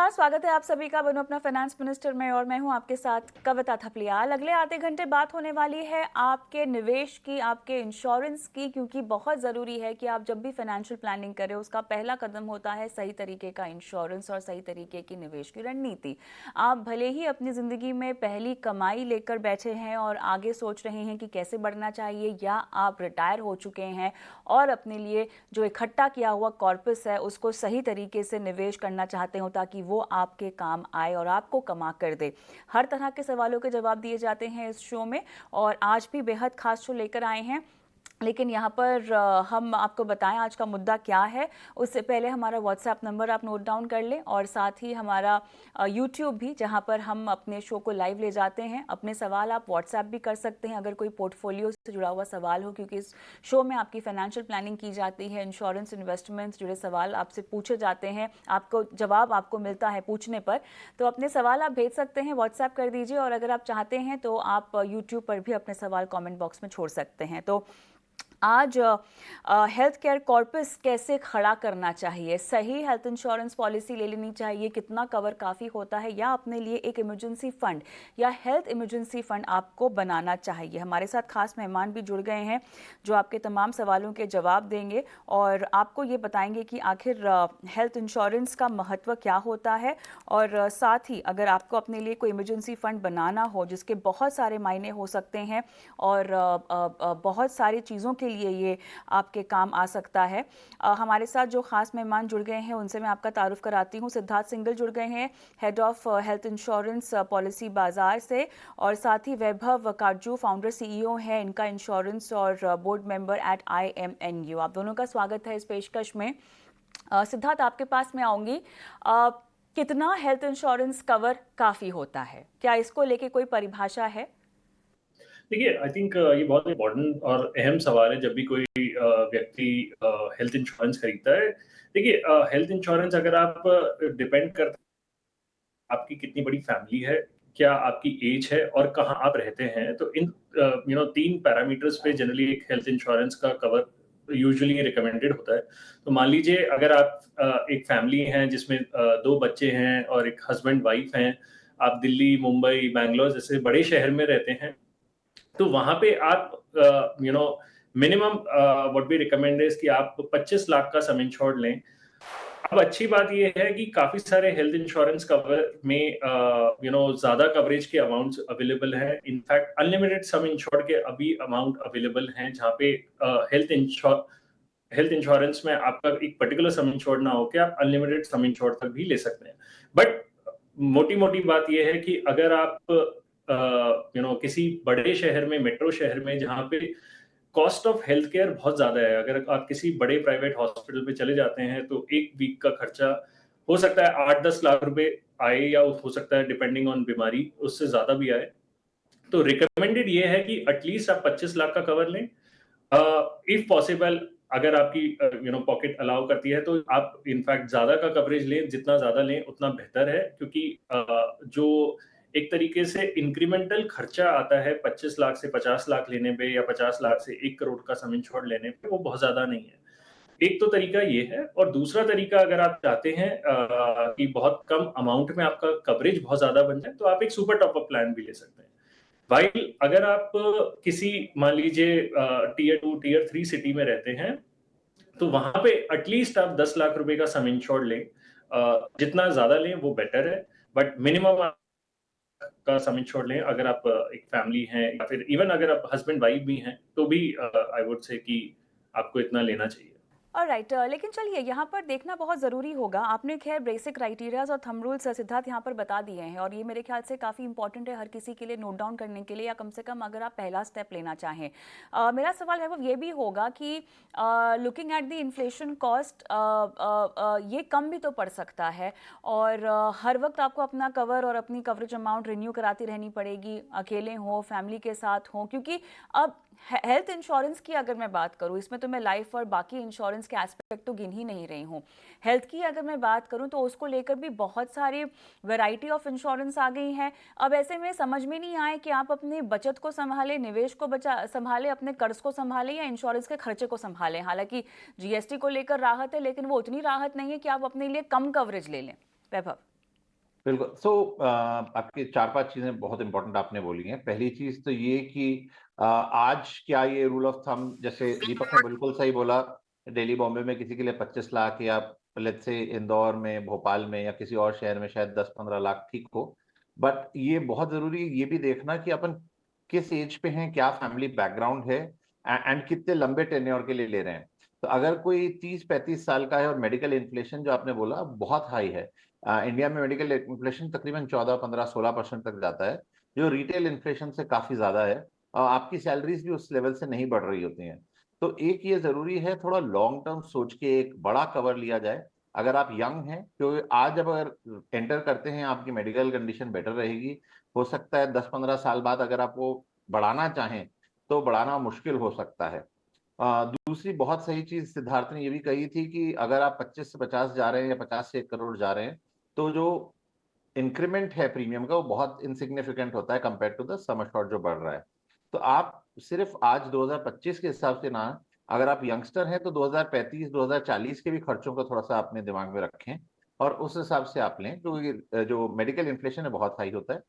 नमस्कार, स्वागत है आप सभी का बनो अपना फाइनेंस मिनिस्टर में और मैं हूं आपके साथ कविता थपलियाल। अगले आधे घंटे बात होने वाली है आपके निवेश की, आपके इंश्योरेंस की, क्योंकि बहुत ज़रूरी है कि आप जब भी फाइनेंशियल प्लानिंग करें उसका पहला कदम होता है सही तरीके का इंश्योरेंस और सही तरीके की निवेश की रणनीति। आप भले ही अपनी ज़िंदगी में पहली कमाई लेकर बैठे हैं और आगे सोच रहे हैं कि कैसे बढ़ना चाहिए, या आप रिटायर हो चुके हैं और अपने लिए जो इकट्ठा किया हुआ कॉर्पस है उसको सही तरीके से निवेश करना चाहते हो ताकि वो आपके काम आए और आपको कमा कर दे। हर तरह के सवालों के जवाब दिए जाते हैं इस शो में और आज भी बेहद खास शो लेकर आए हैं। लेकिन यहाँ पर हम आपको बताएं आज का मुद्दा क्या है उससे पहले हमारा व्हाट्सएप नंबर आप नोट डाउन कर लें और साथ ही हमारा यूट्यूब भी, जहाँ पर हम अपने शो को लाइव ले जाते हैं। अपने सवाल आप व्हाट्सएप भी कर सकते हैं अगर कोई पोर्टफोलियो से जुड़ा हुआ सवाल हो, क्योंकि इस शो में आपकी फाइनेंशियल प्लानिंग की जाती है, इंश्योरेंस इन्वेस्टमेंट्स जुड़े सवाल आपसे पूछे जाते हैं, आपको जवाब आपको मिलता है पूछने पर। तो अपने सवाल आप भेज सकते हैं, व्हाट्सएप कर दीजिए और अगर आप चाहते हैं तो आप यूट्यूब पर भी अपने सवाल कमेंट बॉक्स में छोड़ सकते हैं। तो आज हेल्थ केयर कॉर्पस कैसे खड़ा करना चाहिए, सही हेल्थ इंश्योरेंस पॉलिसी ले लेनी चाहिए, कितना कवर काफ़ी होता है, या अपने लिए एक इमरजेंसी फंड या हेल्थ इमरजेंसी फंड आपको बनाना चाहिए। हमारे साथ खास मेहमान भी जुड़ गए हैं जो आपके तमाम सवालों के जवाब देंगे और आपको ये बताएंगे कि आखिर हेल्थ इंश्योरेंस का महत्व क्या होता है। और साथ ही अगर आपको अपने लिए कोई इमरजेंसी फंड बनाना हो जिसके बहुत सारे मायने हो सकते हैं और बहुत सारी चीज़ों के लिए ये आपके काम आ सकता है। हमारे साथ जो खास मेहमान जुड़ गए हैं उनसे मैं आपका तारुफ कराती हूँ। सिद्धार्थ सिंगल जुड़ गए हैं, head of health insurance policy बाजार से, और साथ ही वैभव काटजू फाउंडर सीईओ है इनका इंश्योरेंस और बोर्ड मेंबर एट IMNU। आप दोनों का स्वागत है इस पेशकश में। सिद्धार्थ, आपके पास मैं आऊँगी। कितना हेल्थ इंश्योरेंस कवर काफ़ी होता है, क्या इसको लेके कोई परिभाषा है? देखिए, आई थिंक ये बहुत इम्पोर्टेंट और अहम सवाल है जब भी कोई व्यक्ति हेल्थ इंश्योरेंस खरीदता है। देखिए, हेल्थ इंश्योरेंस अगर आप डिपेंड करता है आपकी कितनी बड़ी फैमिली है, क्या आपकी एज है और कहाँ आप रहते हैं, तो इन 3 पैरामीटर्स पे जनरली एक हेल्थ इंश्योरेंस का कवर यूजुअली रिकमेंडेड होता है। तो मान लीजिए अगर आप एक फैमिली हैं जिसमें 2 बच्चे हैं और एक हस्बैंड वाइफ हैं, आप दिल्ली, मुंबई, बैंगलोर जैसे बड़े शहर में रहते हैं, तो वहाँ पे आप minimum what we recommend is कि आप 25 लाख का सम इंश्योर्ड लें। अब अच्छी बात ये है कि काफ़ी सारे हेल्थ इंश्योरेंस कवर में ज़्यादा कवरेज के अमाउंट्स अवेलेबल हैं। इनफैक्ट अनलिमिटेड सम इंश्योर्ड के अभी अमाउंट अवेलेबल हैं, जहाँ पे हेल्थ इंश्योरेंस में आपका एक पर्टिकुलर सम इंश्योर्ड ना होके आप अनलिमिटेड सम इंश्योर्ड तक भी ले सकते हैं। बट मोटी-मोटी बात ये है कि अगर आप किसी बड़े शहर में, मेट्रो शहर में जहाँ पे कॉस्ट ऑफ हेल्थ केयर बहुत ज़्यादा है, अगर आप किसी बड़े प्राइवेट हॉस्पिटल में चले जाते हैं तो 1 वीक का खर्चा हो सकता है 8-10 लाख रुपए आए, या हो सकता है डिपेंडिंग ऑन बीमारी उससे ज़्यादा भी आए। तो रिकमेंडेड ये है कि एटलीस्ट आप 25 लाख का कवर लें। इफ पॉसिबल, अगर आपकी पॉकेट अलाउ करती है तो आप इनफैक्ट ज़्यादा का कवरेज लें, जितना ज़्यादा लें उतना बेहतर है, क्योंकि जो एक तरीके से इंक्रीमेंटल खर्चा आता है 25 लाख से 50 लाख लेने पे या 50 लाख से 1 करोड़ का सम इंश्योर्ड लेने पे, वो बहुत ज़्यादा नहीं है। एक तो तरीका ये है, और दूसरा तरीका अगर आप चाहते हैं कि बहुत कम अमाउंट में आपका कवरेज बहुत ज़्यादा बन जाए, तो आप एक सुपर टॉप अप प्लान भी ले सकते हैं। व्हाइल अगर आप किसी मान लीजिए टियर 2, टियर 3 सिटी में रहते हैं, तो वहाँ पे एटलीस्ट आप 10 लाख रुपए का सम इंश्योर्ड लें। जितना ज़्यादा लें वो बेटर है, बट मिनिमम का सम इंश्योर्ड लें। अगर आप एक फैमिली हैं या फिर इवन अगर आप हस्बैंड वाइफ भी हैं, तो भी आई वुड से कि आपको इतना लेना चाहिए। ऑलराइट, लेकिन चलिए यहाँ पर देखना बहुत ज़रूरी होगा। आपने खैर बेसिक क्राइटेरियाज और थंब रूल्स सिद्धार्थ यहाँ पर बता दिए हैं और ये मेरे ख्याल से काफ़ी इंपॉर्टेंट है हर किसी के लिए नोट डाउन करने के लिए, या कम से कम अगर आप पहला स्टेप लेना चाहें। मेरा सवाल है वो ये भी होगा कि looking at the inflation cost ये कम भी तो पड़ सकता है और हर वक्त आपको अपना कवर और अपनी कवरेज अमाउंट रिन्यू कराती रहनी पड़ेगी, अकेले हो फैमिली के साथ हो, क्योंकि अब हेल्थ इंश्योरेंस की अगर मैं बात करूं, इसमें तो मैं लाइफ और बाकी इंश्योरेंस के एस्पेक्ट तो गिन ही नहीं रही हूं। हेल्थ की अगर मैं बात करूं तो उसको लेकर भी बहुत सारी वैरायटी ऑफ इंश्योरेंस आ गई हैं। अब ऐसे में समझ में नहीं आए कि आप अपनी बचत को संभालें, निवेश को बचा संभालें, अपने कर्ज को संभालें या इंश्योरेंस के खर्चे को संभालें। हालांकि जीएसटी को लेकर राहत है, लेकिन वो उतनी राहत नहीं है कि आप अपने लिए कम कवरेज ले लें। वैभव। बिल्कुल। आपकी 4-5 चीजें बहुत इंपॉर्टेंट आपने बोली हैं। पहली चीज तो ये कि आज क्या ये रूल ऑफ थंब, जैसे दीपक ने बिल्कुल सही बोला, दिल्ली बॉम्बे में किसी के लिए 25 लाख, या लेट्स से इंदौर में, भोपाल में या किसी और शहर में शायद 10-15 लाख ठीक हो। बट ये बहुत जरूरी है ये भी देखना कि अपन किस एज पे हैं, क्या फैमिली बैकग्राउंड है, एंड कितने लंबे टेन्योर के लिए ले रहे हैं। तो अगर कोई 30-35 साल का है और मेडिकल इन्फ्लेशन जो आपने बोला बहुत हाई है, इंडिया में मेडिकल इन्फ्लेशन तकरीबन 14-15-16% तक जाता है, जो रिटेल इन्फ्लेशन से काफी ज्यादा है, और आपकी सैलरीज भी उस लेवल से नहीं बढ़ रही होती हैं। तो एक ये जरूरी है, थोड़ा लॉन्ग टर्म सोच के एक बड़ा कवर लिया जाए। अगर आप यंग हैं, क्योंकि आज जब अगर एंटर करते हैं आपकी मेडिकल कंडीशन बेटर रहेगी, हो सकता है 10-15 साल बाद अगर आप वो बढ़ाना चाहें तो बढ़ाना मुश्किल हो सकता है। दूसरी बहुत सही चीज सिद्धार्थ ने ये भी कही थी कि अगर आप 25 से 50 जा रहे हैं या 50 से 1 करोड़ जा रहे हैं, तो जो इंक्रीमेंट है प्रीमियम का वो बहुत इनसिग्निफिकेंट होता है compare to the sum assured जो बढ़ रहा है। तो आप सिर्फ आज 2025 के हिसाब से ना, अगर आप यंगस्टर हैं तो 2035 2040 के भी खर्चों को थोड़ा सा अपने दिमाग में रखें और उस हिसाब से आप लें, क्योंकि जो मेडिकल इन्फ्लेशन है बहुत हाई होता है।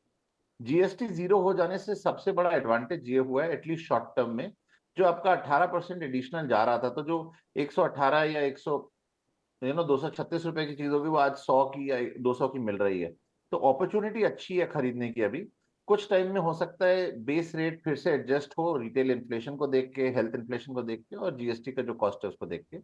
जीएसटी जीरो हो जाने से सबसे बड़ा एडवांटेज ये हुआ है, एटलीस्ट शॉर्ट टर्म में, जो आपका 18% एडिशनल जा रहा था, तो जो 118 या 100 236 रुपए की चीज होगी वो आज 100 की या 200 की मिल रही है। तो अपॉर्चुनिटी अच्छी है खरीदने की। अभी कुछ टाइम में हो सकता है बेस रेट फिर से एडजस्ट हो, रिटेल इन्फ्लेशन को देख के, हेल्थ इन्फ्लेशन को देख के और जीएसटी का जो कॉस्ट है उसको देख के।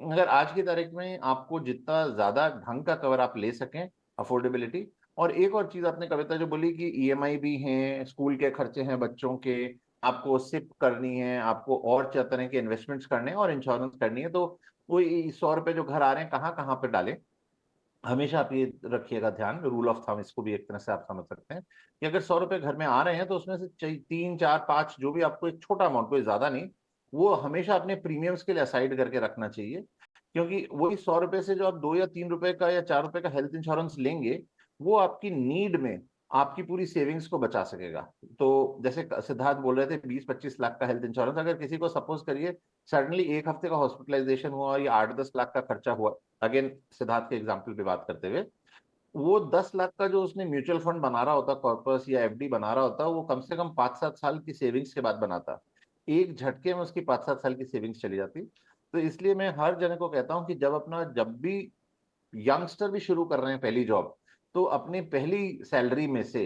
अगर आज की तारीख में आपको जितना ज्यादा ढंग का कवर आप ले सकें, अफोर्डेबिलिटी। और एक और चीज आपने कविता जो बोली कि ईएमआई भी हैं, स्कूल के खर्चे हैं बच्चों के, आपको सिप करनी है, आपको और तरह के इन्वेस्टमेंट्स करने हैं और इंश्योरेंस करनी है, तो वो 100 रुपए जो घर आ रहे हैं कहाँ कहाँ पे डालें। हमेशा आप ये रखिएगा ध्यान, रूल ऑफ थंब इसको भी एक तरह से आप समझ सकते हैं कि अगर 100 रुपए घर में आ रहे हैं तो उसमें से 3-4-5 जो भी आपको, एक छोटा अमाउंट, कोई ज्यादा नहीं, वो हमेशा अपने प्रीमियम्स के लिए असाइड करके रखना चाहिए। क्योंकि वही 100 रुपए से जो आप 2 या 3 रुपए का या 4 रुपए का हेल्थ इंश्योरेंस लेंगे, वो आपकी नीड में आपकी पूरी सेविंग्स को बचा सकेगा। तो जैसे सिद्धार्थ बोल रहे थे 20-25 लाख का हेल्थ इंश्योरेंस, अगर किसी को सपोज करिए सडनली 1 हफ्ते का हॉस्पिटलाइजेशन हुआ और ये 8-10 लाख का खर्चा हुआ, अगेन सिद्धार्थ के एग्जाम्पल पे बात करते हुए, वो 10 लाख का जो उसने म्यूचुअल फंड बना रहा होता, कॉर्पस या एफडी बना रहा होता, वो कम से कम 5-7 साल की सेविंग्स के बाद बनाता। एक झटके में उसकी 5-7 साल की सेविंग्स चली जाती। तो इसलिए मैं हर जने को कहता हूँ कि जब भी यंगस्टर भी शुरू कर रहे हैं पहली जॉब, तो अपनी पहली सैलरी में से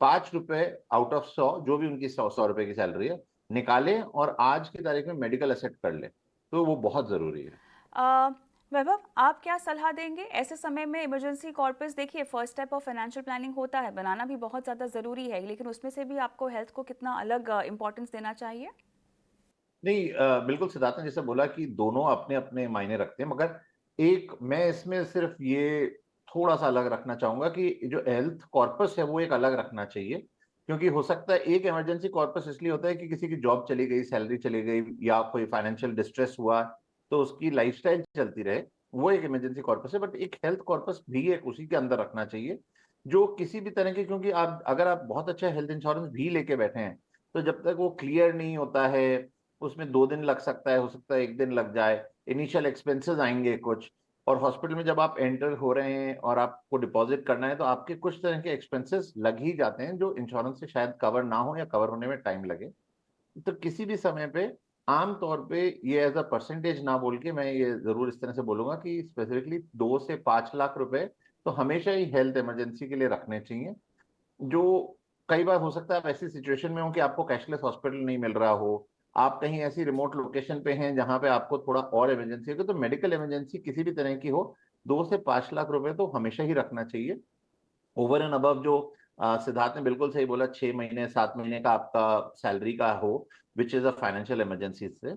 5 रुपए आउट ऑफ 100, जो भी उनकी 100 रुपए की सैलरी है, निकालें और आज की तारीख में मेडिकल एसेट कर लें। तो वो बहुत जरूरी है। अ, वैभव, आप क्या सलाह देंगे ऐसे समय में? इमरजेंसी कॉर्पस, देखिए, first step of financial planning होता है, बनाना भी बहुत ज़्यादा ज़रूरी है, लेकिन उसमें से भी आपको हेल्थ को कितना अलग इम्पोर्टेंस देना चाहिए? नहीं, बिल्कुल सिद्धार्थ ने जैसे बोला कि दोनों अपने अपने मायने रखते हैं, मगर एक मैं इसमें सिर्फ ये थोड़ा सा अलग रखना चाहूंगा कि जो हेल्थ कॉर्पस है वो एक अलग रखना चाहिए। क्योंकि हो सकता है एक इमरजेंसी कॉर्पस इसलिए होता है कि किसी की जॉब चली गई, सैलरी चली गई, या कोई फाइनेंशियल डिस्ट्रेस हुआ, तो उसकी लाइफस्टाइल चलती रहे, वो एक इमरजेंसी कॉर्पस है। बट एक हेल्थ कॉर्पस भी एक उसी के अंदर रखना चाहिए, जो किसी भी तरह के, क्योंकि आप अगर आप बहुत अच्छा हेल्थ इंश्योरेंस भी लेके बैठे हैं, तो जब तक वो क्लियर नहीं होता है, उसमें 2 दिन लग सकता है, हो सकता है 1 दिन लग जाए, इनिशियल एक्सपेंसेस आएंगे कुछ, और हॉस्पिटल में जब आप एंटर हो रहे हैं और आपको डिपॉजिट करना है, तो आपके कुछ तरह के एक्सपेंसेस लग ही जाते हैं जो इंश्योरेंस से शायद कवर ना हो या कवर होने में टाइम लगे। तो किसी भी समय पे आम तौर पे ये एज अ परसेंटेज ना बोल के मैं ये जरूर इस तरह से बोलूंगा कि स्पेसिफिकली 2 से 5 लाख रुपए तो हमेशा ही हेल्थ इमरजेंसी के लिए रखने चाहिए। जो कई बार हो सकता है आप ऐसी सिचुएशन में हो कि आपको कैशलेस हॉस्पिटल नहीं मिल रहा हो, आप कहीं ऐसी रिमोट लोकेशन पे हैं जहां पे आपको थोड़ा और इमरजेंसी हो, तो मेडिकल इमरजेंसी किसी भी तरह की हो, 2 से 5 लाख रुपए तो हमेशा ही रखना चाहिए। ओवर एंड अबव जो सिद्धार्थ ने बिल्कुल सही बोला, 6 महीने 7 महीने का आपका सैलरी का हो, which is a financial emergency से,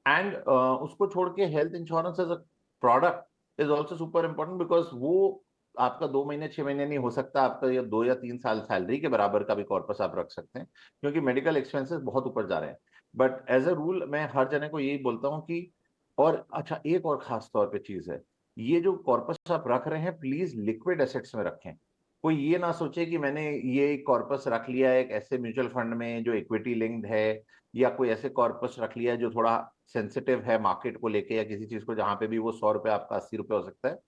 एंड उसको छोड़ के health insurance as a product is also super important, because वो आपका 2 महीने 6 महीने नहीं हो सकता, आपका ये 2 या 3 साल सैलरी के बराबर का भी कॉर्पस आप रख सकते हैं, क्योंकि मेडिकल एक्सपेंसेस बहुत ऊपर जा रहे हैं। बट एज अ रूल मैं हर जने को यही बोलता हूँ कि, और अच्छा एक और खास तौर पे चीज है, ये जो कॉर्पस आप रख रहे हैं प्लीज लिक्विड एसेट्स में रखें। कोई ये ना सोचे कि मैंने ये कॉर्पस रख लिया है एक ऐसे म्यूचुअल फंड में जो इक्विटी लिंक्ड है, या कोई ऐसे कॉर्पस रख लिया है जो थोड़ा सेंसिटिव है मार्केट को लेके या किसी चीज को, जहां पे भी वो 100 रुपए आपका 80 रुपए हो सकता है।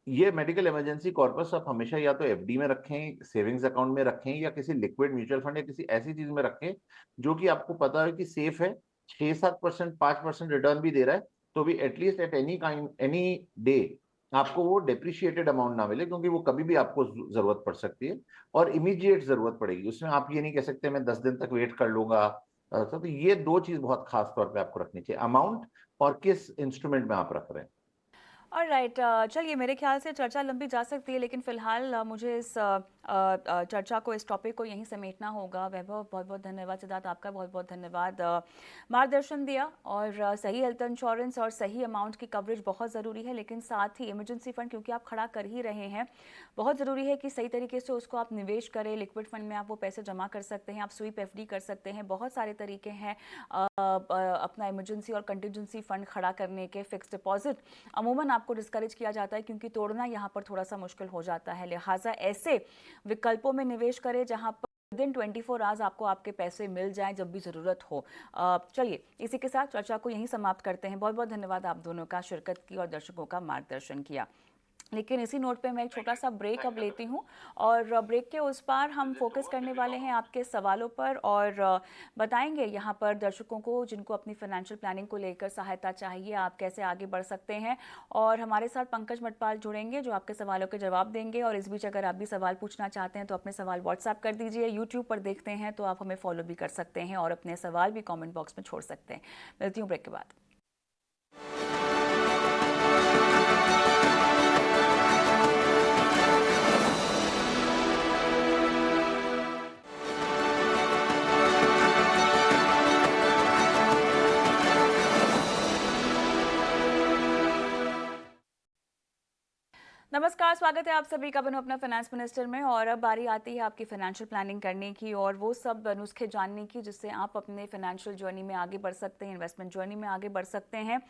ये मेडिकल इमरजेंसी कॉर्पस आप हमेशा या तो एफडी में रखें, सेविंग्स अकाउंट में रखें, या किसी लिक्विड म्यूचुअल फंड या किसी ऐसी चीज में रखें जो कि आपको पता है कि सेफ है, 6-7%, 5% रिटर्न भी दे रहा है, तो भी एटलीस्ट एट एनी डे आपको वो डेप्रिशिएटेड अमाउंट ना मिले, क्योंकि वो कभी भी आपको जरूरत पड़ सकती है और इमीडिएट जरूरत पड़ेगी। उसमें आप ये नहीं कह सकते मैं 10 दिन तक वेट कर लूंगा। तो ये दो चीज बहुत खास तौर पे आपको रखनी चाहिए, अमाउंट और किस इंस्ट्रूमेंट में आप रख रहे हैं। ऑलराइट, चलिए मेरे ख्याल से चर्चा लंबी जा सकती है, लेकिन फिलहाल मुझे इस चर्चा को, इस टॉपिक को यहीं समेटना होगा। वैभव, बहुत बहुत धन्यवाद। सिद्धार्थ, आपका बहुत बहुत धन्यवाद। मार्गदर्शन दिया, और सही हेल्थ इंश्योरेंस और सही अमाउंट की कवरेज बहुत ज़रूरी है, लेकिन साथ ही इमरजेंसी फंड क्योंकि आप खड़ा कर ही रहे हैं, बहुत ज़रूरी है कि सही तरीके से उसको आप निवेश करें। लिक्विड फंड में आप वो पैसे जमा कर सकते हैं, आप स्वीप एफडी कर सकते हैं, बहुत सारे तरीके हैं अपना इमरजेंसी और कंटिजेंसी फंड खड़ा करने के। फिक्स डिपॉजिट अमूमन आपको डिस्करेज किया जाता है क्योंकि तोड़ना यहाँ पर थोड़ा सा मुश्किल हो जाता है, लिहाजा ऐसे विकल्पों में निवेश करें जहाँ पर विदिन 24 आवर्स आपको आपके पैसे मिल जाएं जब भी ज़रूरत हो। चलिए इसी के साथ चर्चा को यहीं समाप्त करते हैं। बहुत बहुत धन्यवाद आप दोनों का, शिरकत की और दर्शकों का मार्गदर्शन किया। लेकिन इसी नोट पे मैं एक छोटा सा ब्रेक अब लेती हूँ, और ब्रेक के उस पार हम फोकस करने वाले हैं आपके सवालों पर, और बताएंगे यहाँ पर दर्शकों को जिनको अपनी फाइनेंशियल प्लानिंग को लेकर सहायता चाहिए, आप कैसे आगे बढ़ सकते हैं। और हमारे साथ पंकज मटपाल जुड़ेंगे जो आपके सवालों के जवाब देंगे। और इस बीच अगर आप भी सवाल पूछना चाहते हैं तो अपने सवाल व्हाट्सएप कर दीजिए। यूट्यूब पर देखते हैं तो आप हमें फॉलो भी कर सकते हैं और अपने सवाल भी कॉमेंट बॉक्स में छोड़ सकते हैं। मिलती हूँ ब्रेक के बाद। नमस्कार, स्वागत है आप सभी का बनो अपना फाइनेंस मिनिस्टर में। और अब बारी आती है आपकी फाइनेंशियल प्लानिंग करने की और वो सब नुस्खे जानने की जिससे आप अपने फाइनेंशियल जर्नी में आगे बढ़ सकते हैं, इन्वेस्टमेंट जर्नी में आगे बढ़ सकते हैं।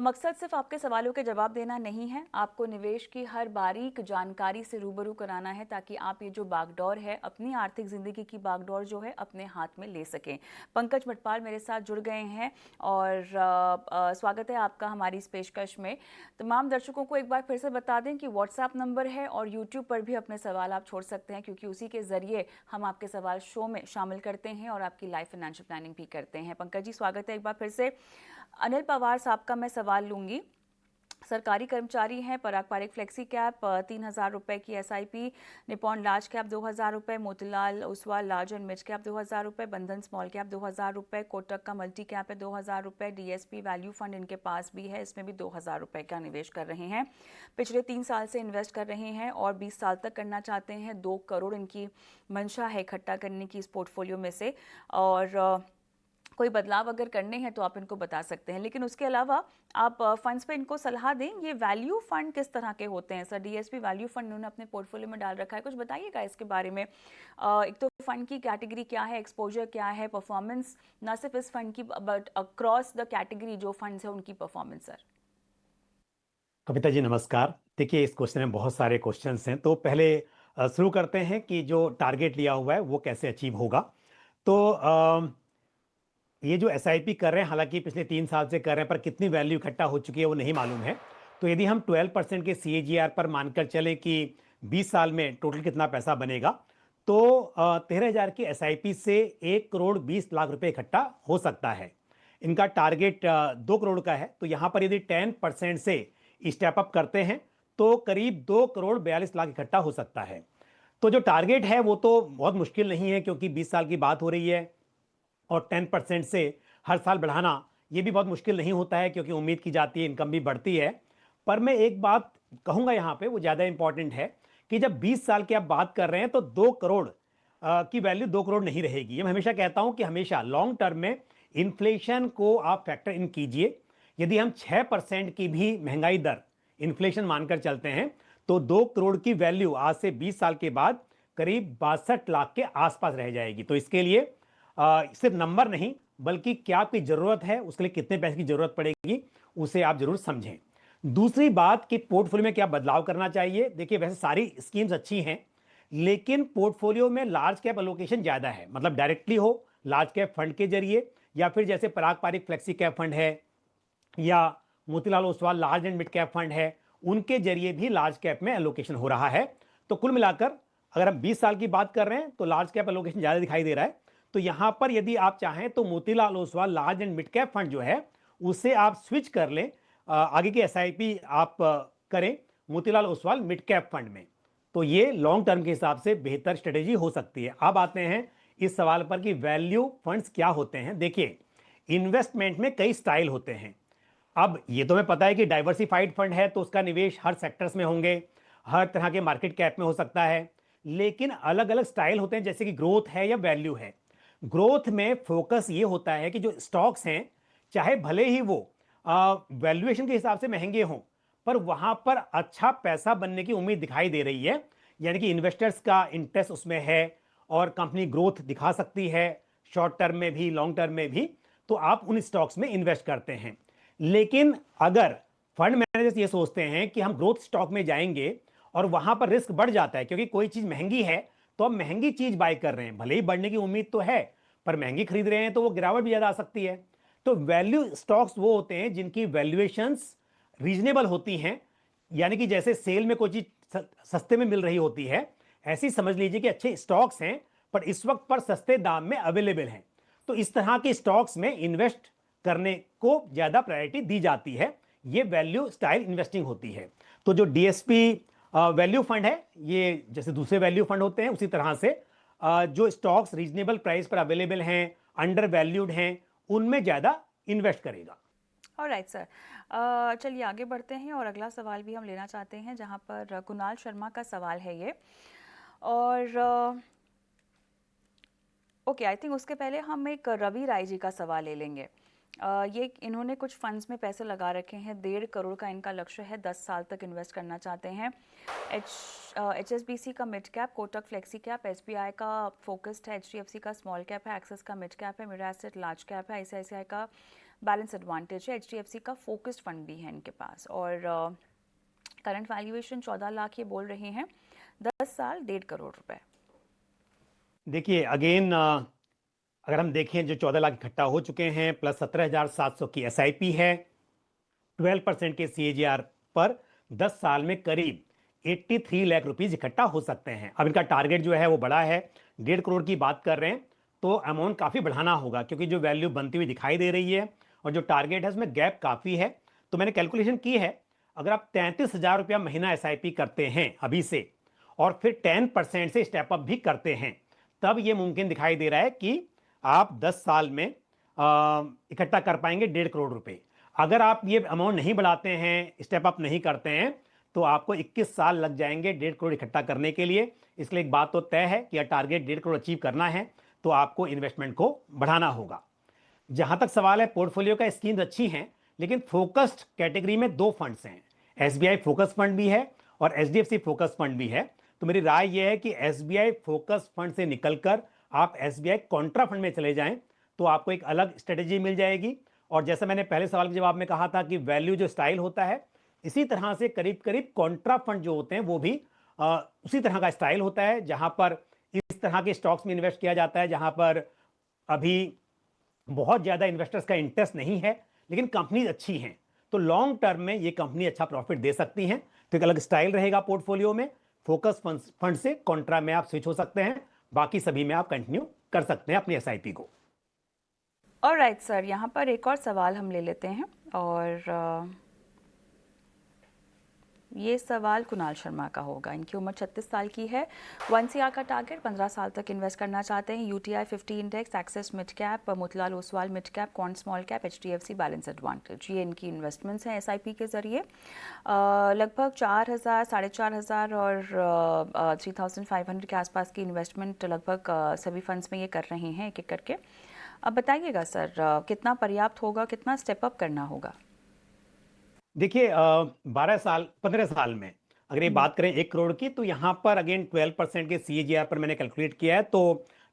मकसद सिर्फ आपके सवालों के जवाब देना नहीं है, आपको निवेश की हर बारीक जानकारी से रूबरू कराना है ताकि आप ये जो बागडोर है, अपनी आर्थिक जिंदगी की बागडोर जो है, अपने हाथ में ले सकें। पंकज मटपाल मेरे साथ जुड़ गए हैं और स्वागत है आपका हमारी इस पेशकश में। तमाम दर्शकों को एक बार फिर से बता दें कि व्हाट्सएप नंबर है और यूट्यूब पर भी अपने सवाल आप छोड़ सकते हैं, क्योंकि उसी के जरिए हम आपके सवाल शो में शामिल करते हैं और आपकी लाइफ फाइनेंशियल प्लानिंग भी करते हैं। पंकज जी, स्वागत है एक बार फिर से। अनिल पवार साहब का मैं सवाल लूंगी। सरकारी कर्मचारी हैं, पराग पारिक फ्लेक्सी कैप 3,000 रुपये की SIP, निपॉन लार्ज कैप 2,000 रुपये, Motilal Oswal large and mid cap 2,000 रुपये, बंधन स्मॉल कैप 2,000 रुपये, कोटक का मल्टी कैप है 2,000 रुपये, DSP वैल्यू फंड इनके पास भी है, इसमें भी 2,000 रुपये का निवेश कर रहे हैं। पिछले 3 साल से इन्वेस्ट कर रहे हैं और 20 साल तक करना चाहते हैं। 2 करोड़ इनकी मंशा है इकट्ठा करने की इस पोर्टफोलियो में से, और कोई बदलाव अगर करने हैं तो आप इनको बता सकते हैं। लेकिन उसके अलावा आप फंड्स पे इनको सलाह दें। ये वैल्यू फंड किस तरह के होते हैं सर? DSP वैल्यू फंड उन्होंने अपने पोर्टफोलियो में डाल रखा है, कुछ बताइएगा इसके बारे में। एक तो फंड की कैटेगरी क्या है, एक्सपोजर क्या है, परफॉर्मेंस ना सिर्फ इस फंड की बट अक्रॉस द कैटेगरी जो फंड्स है उनकी परफॉर्मेंस। सर कविता जी नमस्कार। देखिए, इस क्वेश्चन में बहुत सारे क्वेश्चंस हैं, तो पहले शुरू करते हैं कि जो टारगेट लिया हुआ है वो कैसे अचीव होगा। तो ये जो SIP कर रहे हैं, हालांकि पिछले 3 साल से कर रहे हैं, पर कितनी वैल्यू इकट्ठा हो चुकी है वो नहीं मालूम है। तो यदि हम 12% के CAGR पर मानकर चलें कि 20 साल में टोटल कितना पैसा बनेगा, तो 13,000 की SIP से 1 करोड़ 20 लाख रुपए इकट्ठा हो सकता है। इनका टारगेट 2 करोड़ का है, तो यहाँ पर यदि 10% से स्टेप अप करते हैं तो करीब 2 करोड़ 42 लाख इकट्ठा हो सकता है। तो जो टारगेट है वो तो बहुत मुश्किल नहीं है, क्योंकि 20 साल की बात हो रही है और 10% से हर साल बढ़ाना ये भी बहुत मुश्किल नहीं होता है, क्योंकि उम्मीद की जाती है इनकम भी बढ़ती है। पर मैं एक बात कहूँगा यहाँ पे, वो ज़्यादा इंपॉर्टेंट है कि जब 20 साल की आप बात कर रहे हैं तो 2 करोड़ की वैल्यू 2 करोड़ नहीं रहेगी। ये मैं हमेशा कहता हूँ कि हमेशा लॉन्ग टर्म में इन्फ्लेशन को आप फैक्टर इन कीजिए। यदि हम 6% की भी महंगाई दर इन्फ्लेशन मानकर चलते हैं तो 2 करोड़ की वैल्यू आज से 20 साल के बाद करीब 62 लाख के आसपास रह जाएगी। तो इसके लिए सिर्फ नंबर नहीं, बल्कि क्या आपकी जरूरत है, उसके लिए कितने पैसे की जरूरत पड़ेगी, उसे आप जरूर समझें। दूसरी बात कि पोर्टफोलियो में क्या बदलाव करना चाहिए। देखिए, वैसे सारी स्कीम्स अच्छी हैं, लेकिन पोर्टफोलियो में लार्ज कैप एलोकेशन ज्यादा है, मतलब डायरेक्टली हो लार्ज कैप फंड के जरिए, या फिर जैसे पराग पारिक फ्लेक्सी कैप फंड है या Motilal Oswal large and mid cap fund है, उनके जरिए भी लार्ज कैप में एलोकेशन हो रहा है। तो कुल मिलाकर अगर हम 20 साल की बात कर रहे हैं तो लार्ज कैप एलोकेशन ज्यादा दिखाई दे रहा है। तो यहां पर यदि आप चाहें तो Motilal Oswal large and mid cap fund जो है उससे आप स्विच कर लें, आगे की एसआईपी आप करें Motilal Oswal mid cap fund में। तो ये लॉन्ग टर्म के हिसाब से बेहतर स्ट्रेटेजी हो सकती है। अब आते हैं इस सवाल पर कि वैल्यू फंड्स क्या होते हैं। देखिए, इन्वेस्टमेंट में कई स्टाइल होते हैं। अब ये तो हमें पता है कि डाइवर्सिफाइड फंड है तो उसका निवेश हर सेक्टर्स में होंगे, हर तरह के मार्केट कैप में हो सकता है, लेकिन अलग अलग स्टाइल होते हैं, जैसे कि ग्रोथ है या वैल्यू है। ग्रोथ में फोकस ये होता है कि जो स्टॉक्स हैं चाहे भले ही वो वैल्यूएशन के हिसाब से महंगे हों, पर वहां पर अच्छा पैसा बनने की उम्मीद दिखाई दे रही है, यानी कि इन्वेस्टर्स का इंटरेस्ट उसमें है और कंपनी ग्रोथ दिखा सकती है शॉर्ट टर्म में भी लॉन्ग टर्म में भी, तो आप उन स्टॉक्स में इन्वेस्ट करते हैं। लेकिन अगर फंड मैनेजर्स ये सोचते हैं कि हम ग्रोथ स्टॉक में जाएंगे और वहां पर रिस्क बढ़ जाता है क्योंकि कोई चीज महंगी है तो हम महंगी चीज बाय कर रहे हैं, भले ही बढ़ने की उम्मीद तो है पर महंगी खरीद रहे हैं तो वो गिरावट भी ज्यादा आ सकती है। तो वैल्यू स्टॉक्स वो होते हैं जिनकी वैल्यूएशंस रीजनेबल होती हैं, यानी कि जैसे सेल में कोई चीज सस्ते में मिल रही होती है, ऐसी समझ लीजिए कि अच्छे स्टॉक्स हैं पर इस वक्त पर सस्ते दाम में अवेलेबल हैं। तो इस तरह के स्टॉक्स में इन्वेस्ट करने को ज्यादा प्रायोरिटी दी जाती है। ये वैल्यू स्टाइल इन्वेस्टिंग होती है। तो जो डीएसपी वैल्यू फंड है, ये जैसे दूसरे वैल्यू फंड होते हैं उसी तरह से जो स्टॉक्स रीजनेबल प्राइस पर अवेलेबल हैं, अंडर वैल्यूड हैं, उनमें ज्यादा इन्वेस्ट करेगा। ऑलराइट सर, चलिए आगे बढ़ते हैं और अगला सवाल भी हम लेना चाहते हैं, जहां पर कुणाल शर्मा का सवाल है ये। और ओके, आई थिंक उसके पहले हम एक रवि राय जी का सवाल ले लेंगे। ये इन्होंने कुछ फंड्स में पैसे लगा रखे हैं, 1.5 करोड़ का इनका लक्ष्य है, 10 साल तक इन्वेस्ट करना चाहते हैं। HSBC का mid cap, Kotak flexi cap, SBI का फोकस्ड है, HDFC का स्मॉल कैप है, एक्सिस का मिड कैप है, मिरा एसेट लार्ज कैप है, ICICI का बैलेंस एडवांटेज है, HDFC का फोकस्ड फंड भी है इनके पास। और करंट वैल्यूएशन 14 लाख ये बोल रहे हैं, 10 साल 1.5 करोड़ रुपए। देखिए अगेन अगर हम देखें जो 14 लाख इकट्ठा हो चुके हैं प्लस 17,700 की SIP है, 12% के CAGR पर 10 साल में करीब 83 लाख रुपीज इकट्ठा हो सकते हैं। अब इनका टारगेट जो है वो बड़ा है, 1.5 करोड़ की बात कर रहे हैं तो अमाउंट काफ़ी बढ़ाना होगा क्योंकि जो वैल्यू बनती हुई दिखाई दे रही है और जो टारगेट है उसमें गैप काफ़ी है। तो मैंने कैलकुलेशन की है, अगर आप 33,000 रुपया महीना SIP करते हैं अभी से और फिर 10% से स्टेप अप भी करते हैं, तब ये मुमकिन दिखाई दे रहा है कि आप 10 साल में इकट्ठा कर पाएंगे 1.5 करोड़ रुपए। अगर आप ये अमाउंट नहीं बढ़ाते हैं, स्टेप अप नहीं करते हैं, तो आपको 21 साल लग जाएंगे 1.5 करोड़ इकट्ठा करने के लिए। इसलिए एक बात तो तय है कि टारगेट 1.5 करोड़ अचीव करना है तो आपको इन्वेस्टमेंट को बढ़ाना होगा। जहां तक सवाल है, पोर्टफोलियो का स्कीम्स अच्छी हैं, लेकिन फोकस्ड कैटेगरी में 2 फंड्स हैं, SBI फोकस फंड भी है और HDFC फोकस फंड भी है। तो मेरी राय यह है कि SBI फोकस फंड से निकलकर आप SBI कॉन्ट्रा फंड में चले जाएं तो आपको एक अलग स्ट्रेटेजी मिल जाएगी। और जैसा मैंने पहले सवाल के जवाब में कहा था कि वैल्यू जो स्टाइल होता है, इसी तरह से करीब करीब कॉन्ट्रा फंड जो होते हैं वो भी उसी तरह का स्टाइल होता है, जहां पर इस तरह के स्टॉक्स में इन्वेस्ट किया जाता है जहां पर अभी बहुत ज्यादा इन्वेस्टर्स का इंटरेस्ट नहीं है लेकिन कंपनी अच्छी हैं, तो लॉन्ग टर्म में ये कंपनी अच्छा प्रॉफिट दे सकती हैं। तो एक अलग स्टाइल रहेगा पोर्टफोलियो में। फोकस फंड से कॉन्ट्रा में आप स्विच हो सकते हैं, बाकी सभी में आप कंटिन्यू कर सकते हैं अपनी SIP को। ऑलराइट सर, यहाँ पर एक और सवाल हम ले लेते हैं और ये सवाल कुणाल शर्मा का होगा। इनकी उम्र 36 साल की है, 1CR का टारगेट, 15 साल तक इन्वेस्ट करना चाहते हैं। UTI 50 index, axis mid cap, Motilal Oswal mid cap, quant small cap, HDFC balance advantage, ये इनकी इन्वेस्टमेंट्स हैं SIP के जरिए। लगभग 4,000, 4,500 और 3,500 के आसपास की इन्वेस्टमेंट लगभग सभी फंड्स में ये कर रहे हैं एक एक करके। अब बताइएगा सर, कितना पर्याप्त होगा, कितना स्टेप अप करना होगा? देखिए 15 साल में अगर ये बात करें 1 करोड़ की, तो यहाँ पर अगेन 12% के CAGR पर मैंने कैलकुलेट किया है तो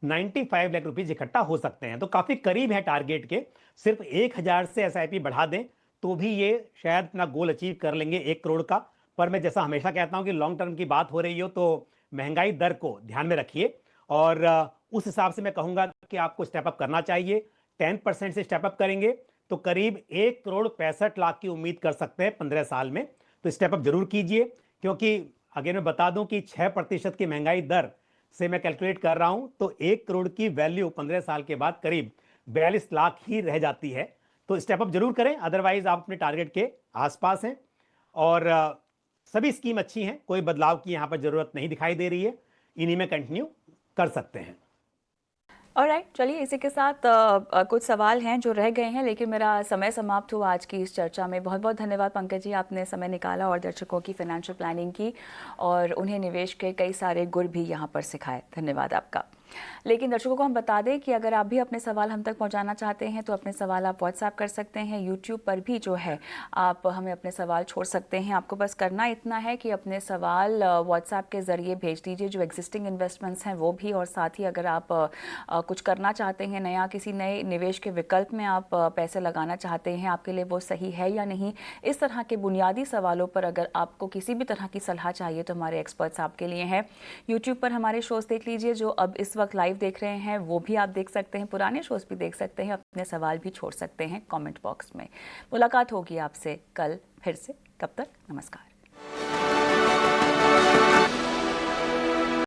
95 लाख रुपीज इकट्ठा हो सकते हैं। तो काफी करीब है टारगेट के। सिर्फ 1,000 से SIP बढ़ा दें तो भी ये शायद अपना गोल अचीव कर लेंगे 1 करोड़ का। पर मैं जैसा हमेशा कहता हूं कि लॉन्ग टर्म की बात हो रही हो तो महंगाई दर को ध्यान में रखिए और उस हिसाब से मैं कहूंगा कि आपको स्टेप अप करना चाहिए। 10% से स्टेप अप करेंगे तो करीब 1 करोड़ 65 लाख की उम्मीद कर सकते हैं 15 साल में। तो स्टेप अप जरूर कीजिए, क्योंकि अगर मैं बता दूं कि 6% की महंगाई दर से मैं कैलकुलेट कर रहा हूं तो 1 करोड़ की वैल्यू 15 साल के बाद करीब 42 लाख ही रह जाती है। तो स्टेप अप जरूर करें, अदरवाइज आप अपने टारगेट के आसपास हैं। और सभी स्कीम अच्छी हैं, कोई बदलाव की यहां पर जरूरत नहीं दिखाई दे रही है, इन्हीं में कंटिन्यू कर सकते हैं। ऑलराइट, चलिए इसी के साथ कुछ सवाल हैं जो रह गए हैं, लेकिन मेरा समय समाप्त हुआ आज की इस चर्चा में। बहुत बहुत धन्यवाद पंकज जी, आपने समय निकाला और दर्शकों की फाइनेंशियल प्लानिंग की और उन्हें निवेश के कई सारे गुर भी यहाँ पर सिखाए। धन्यवाद आपका। लेकिन दर्शकों को हम बता दें कि अगर आप भी अपने सवाल हम तक पहुंचाना चाहते हैं तो अपने सवाल आप व्हाट्सएप कर सकते हैं। यूट्यूब पर भी जो है आप हमें अपने सवाल छोड़ सकते हैं। आपको बस करना इतना है कि अपने सवाल व्हाट्सएप के ज़रिए भेज दीजिए, जो एग्जिस्टिंग इन्वेस्टमेंट्स हैं वो भी, और साथ ही अगर आप कुछ करना चाहते हैं नया, किसी नए निवेश के विकल्प में आप पैसे लगाना चाहते हैं, आपके लिए वो सही है या नहीं, इस तरह के बुनियादी सवालों पर अगर आपको किसी भी तरह की सलाह चाहिए तो हमारे एक्सपर्ट्स आपके लिए हैं। यूट्यूब पर हमारे शोज़ देख लीजिए, जो अब इस वक्त लाइव देख रहे हैं वो भी आप देख सकते हैं, पुराने शोज़ भी देख सकते हैं, अपने सवाल भी छोड़ सकते हैं कमेंट बॉक्स में। मुलाकात होगी आपसे कल फिर से, तब तक नमस्कार।